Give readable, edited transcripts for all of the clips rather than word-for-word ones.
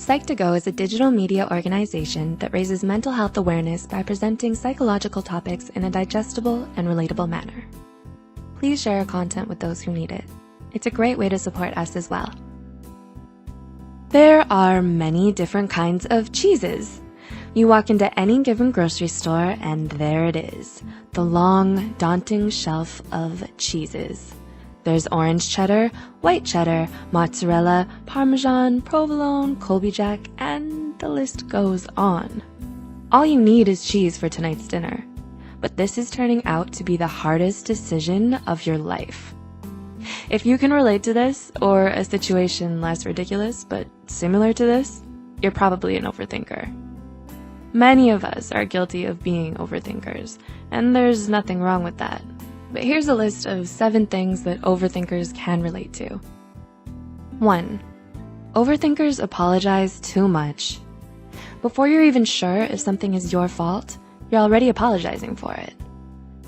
Psych2Go is a digital media organization that raises mental health awareness by presenting psychological topics in a digestible and relatable manner. Please share our content with those who need it. It's a great way to support us as well. There are many different kinds of cheeses. You walk into any given grocery store and there it is, the long, daunting shelf of cheeses. There's orange cheddar, white cheddar, mozzarella, parmesan, provolone, Colby Jack, and the list goes on. All you need is cheese for tonight's dinner. But this is turning out to be the hardest decision of your life. If you can relate to this, or a situation less ridiculous but similar to this, you're probably an overthinker. Many of us are guilty of being overthinkers, and there's nothing wrong with that. But here's a list of 7 things that overthinkers can relate to. 1. Overthinkers apologize too much. Before you're even sure if something is your fault, you're already apologizing for it.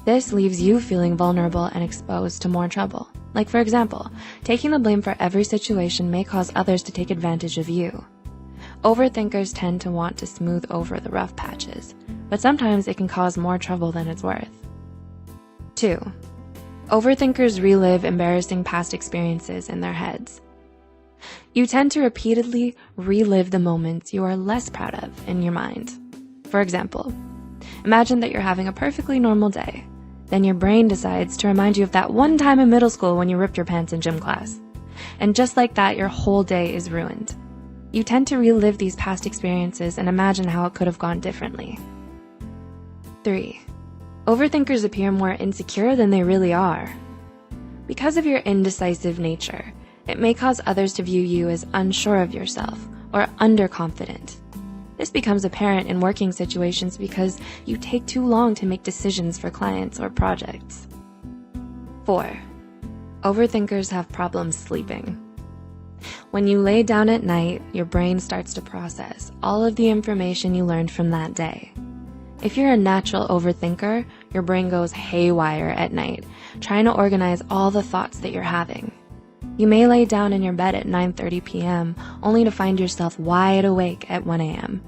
This leaves you feeling vulnerable and exposed to more trouble. Like, for example, taking the blame for every situation may cause others to take advantage of you. Overthinkers tend to want to smooth over the rough patches, but sometimes it can cause more trouble than it's worth. 2. Overthinkers relive embarrassing past experiences in their heads. You tend to repeatedly relive the moments you are less proud of in your mind. For example, imagine that you're having a perfectly normal day. Then your brain decides to remind you of that one time in middle school when you ripped your pants in gym class. And just like that, your whole day is ruined. You tend to relive these past experiences and imagine how it could have gone differently. 3. Overthinkers appear more insecure than they really are. Because of your indecisive nature, it may cause others to view you as unsure of yourself or underconfident. This becomes apparent in working situations because you take too long to make decisions for clients or projects. 4. Overthinkers have problems sleeping. When you lay down at night, your brain starts to process all of the information you learned from that day. If you're a natural overthinker, your brain goes haywire at night, trying to organize all the thoughts that you're having. You may lay down in your bed at 9:30 p.m. only to find yourself wide awake at 1 a.m.,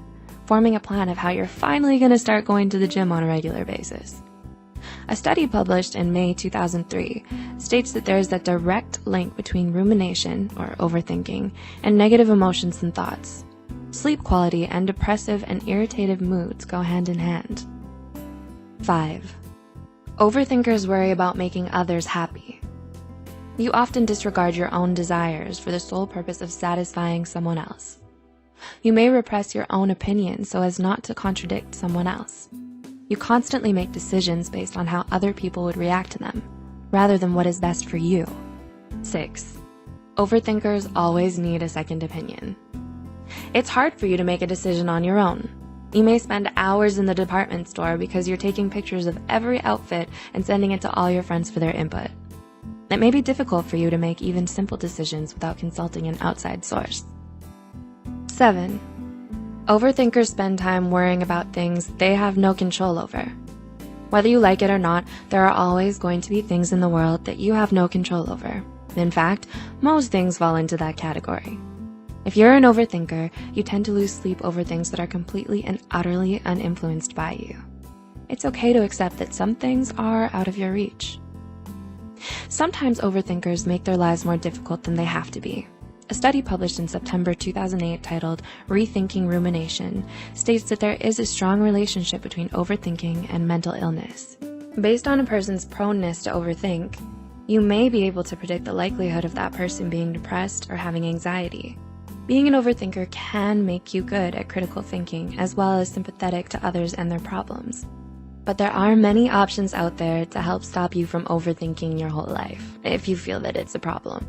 forming a plan of how you're finally going to start going to the gym on a regular basis. A study published in May 2003 states that there is a direct link between rumination, or overthinking, and negative emotions and thoughts. Sleep quality and depressive and irritative moods go hand in hand. 5. Overthinkers worry about making others happy. You often disregard your own desires for the sole purpose of satisfying someone else. You may repress your own opinions so as not to contradict someone else. You constantly make decisions based on how other people would react to them, rather than what is best for you. 6. Overthinkers always need a second opinion. It's hard for you to make a decision on your own. You may spend hours in the department store because you're taking pictures of every outfit and sending it to all your friends for their input. It may be difficult for you to make even simple decisions without consulting an outside source. 7. Overthinkers spend time worrying about things they have no control over. Whether you like it or not, there are always going to be things in the world that you have no control over. In fact, most things fall into that category. If you're an overthinker, you tend to lose sleep over things that are completely and utterly uninfluenced by you. It's okay to accept that some things are out of your reach. Sometimes overthinkers make their lives more difficult than they have to be. A study published in September 2008 titled Rethinking Rumination states that there is a strong relationship between overthinking and mental illness. Based on a person's proneness to overthink, you may be able to predict the likelihood of that person being depressed or having anxiety. Being an overthinker can make you good at critical thinking as well as sympathetic to others and their problems. But there are many options out there to help stop you from overthinking your whole life, if you feel that it's a problem.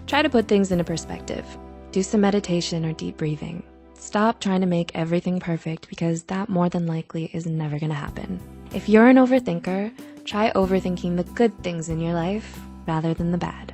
Try to put things into perspective. Do some meditation or deep breathing. Stop trying to make everything perfect because that more than likely is never going to happen. If you're an overthinker, try overthinking the good things in your life rather than the bad.